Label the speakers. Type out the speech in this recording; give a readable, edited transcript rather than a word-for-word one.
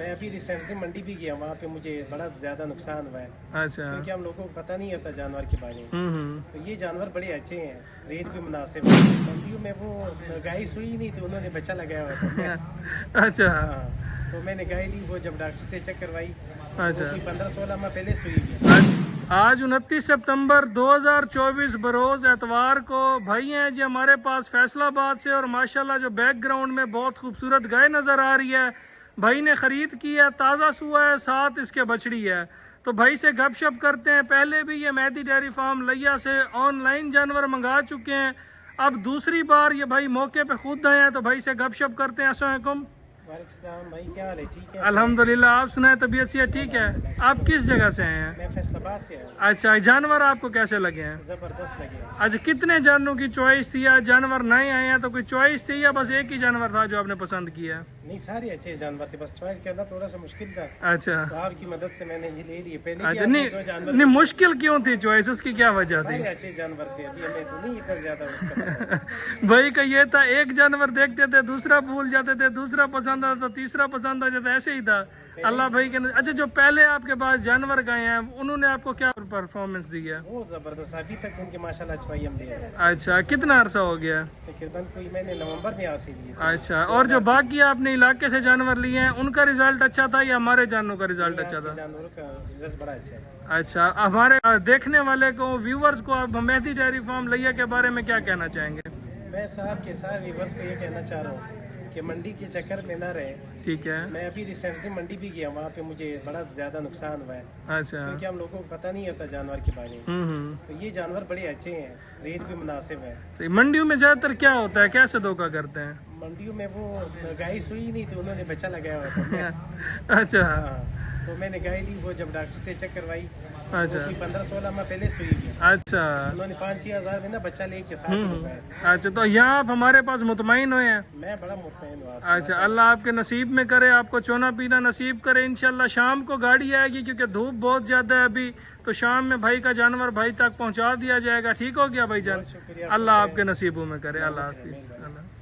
Speaker 1: मैं अभी रिसेंटली मंडी भी गया, वहाँ पे मुझे बड़ा ज्यादा नुकसान हुआ है।
Speaker 2: अच्छा।
Speaker 1: क्योंकि हम लोगों को पता नहीं होता जानवर के बारे में। तो ये जानवर बड़े अच्छे हैं, रेट भी मुनासिब है। मंडियों में वो गाय सुई नहीं थी, उन्होंने बच्चा लगाया हुआ था।
Speaker 2: अच्छा।
Speaker 1: हाँ, तो मैंने गाय ली, वो जब डॉक्टर से चेक करवाई,
Speaker 2: अच्छा।
Speaker 1: 15-16 माह पहले सुई गई।
Speaker 2: आज 29 सितंबर 2024 बरोज एतवार को भाई हैं जी हमारे पास फैसलाबाद से, और माशाल्लाह जो बैकग्राउंड में बहुत खूबसूरत गाय नज़र आ रही है, भाई ने ख़रीद की है, ताज़ा सुआ है, साथ इसके बछड़ी है। तो भाई से गपशप करते हैं। पहले भी ये मेहदी डेयरी फार्म लिया से ऑनलाइन जानवर मंगा चुके हैं, अब दूसरी बार ये भाई मौके पे खुद आए हैं, तो भाई से गपशप करते हैं। अस्सलाम वालेकुम।
Speaker 1: वालेकुम भाई, क्या हाल है? ठीक है
Speaker 2: अल्हम्दुलिल्लाह, आप सुनाए तबीयत से ठीक है? आप किस जगह से आए हैं?
Speaker 1: मैं फैसलाबाद से आया।
Speaker 2: अच्छा, जानवर आपको कैसे लगे हैं?
Speaker 1: जबरदस्त लगे।
Speaker 2: अच्छा, कितने जानवरों की चॉइस थी, या जानवर नए आए हैं तो कोई चॉइस थी, या बस एक ही जानवर था जो आपने पसंद किया?
Speaker 1: नहीं, सारे अच्छे जानवर थे, बस चॉइस करना थोड़ा सा मुश्किल था।
Speaker 2: अच्छा।
Speaker 1: तो आपकी मदद से मैंने ये ले लिए। पहले
Speaker 2: अच्छा,
Speaker 1: भी आपने दो जानवर
Speaker 2: नहीं मुश्किल क्यों थी चॉइस, उसकी क्या वजह थी?
Speaker 1: सारे अच्छे जानवर थे, अभी हमें तो नहीं इतना ज्यादा उसका
Speaker 2: भाई का ये था, एक जानवर देखते थे दूसरा भूल जाते थे, दूसरा पसंद आता तो तीसरा पसंद आ जाता, ऐसे ही था अल्लाह भाई के। अच्छा, जो पहले आपके पास जानवर गए हैं उन्होंने आपको क्या परफॉर्मेंस दी है?
Speaker 1: बहुत जबरदस्त, अभी तक उनकी माशाल्लाह चवाई हम दे रहे हैं।
Speaker 2: अच्छा, कितना अरसा हो गया?
Speaker 1: तकरीबन कोई मैंने नवंबर में आपसे लिए।
Speaker 2: अच्छा, और जो बाकी आपने इलाके से जानवर लिए हैं उनका रिजल्ट अच्छा था, या हमारे जानवरों का रिजल्ट अच्छा था?
Speaker 1: जानवरों का रिजल्ट बड़ा अच्छा है।
Speaker 2: अच्छा, हमारे देखने वाले को, व्यूवर्स को आप मेहदी डेयरी फार्म लिया के बारे में क्या कहना चाहेंगे?
Speaker 1: मैं साहब के साथ व्यूवर्स को ये कहना चाह रहा हूँ कि मंडी के चक्कर में ना रहे।
Speaker 2: ठीक है।
Speaker 1: मैं अभी रिसेंटली मंडी भी गया, वहाँ पे मुझे बड़ा ज्यादा नुकसान हुआ है।
Speaker 2: अच्छा।
Speaker 1: क्योंकि हम लोगों को पता नहीं होता जानवर के बारे में। तो ये जानवर बड़े अच्छे हैं, रेट भी मुनासिब है।
Speaker 2: तो मंडियों में ज्यादातर क्या होता है, कैसे धोखा करते हैं?
Speaker 1: मंडियों में वो गाय सुई नहीं थी, उन्होंने बच्चा लगाया हुआ था।
Speaker 2: अच्छा।
Speaker 1: हाँ, तो मैंने गाय ली, वो जब डॉक्टर से चेक करवाई,
Speaker 2: अच्छा।
Speaker 1: 15-16 माह पहले सुई गई।
Speaker 2: अच्छा।
Speaker 1: उन्होंने 5-6 हज़ार में ना बच्चा लेके साथ लगाया।
Speaker 2: अच्छा, तो यहाँ आप हमारे पास मुतमईन हुए हैं?
Speaker 1: मैं बड़ा मुतमईन हूँ।
Speaker 2: अच्छा, अल्लाह आपके नसीब में करे, आपको चोना पीना नसीब करे इंशाल्लाह। शाम को गाड़ी आएगी क्योंकि धूप बहुत ज्यादा है अभी, तो शाम में भाई का जानवर भाई तक पहुँचा दिया जाएगा। ठीक हो गया भाई जान? अल्लाह आपके नसीबों में करे। अल्लाह हाफिज।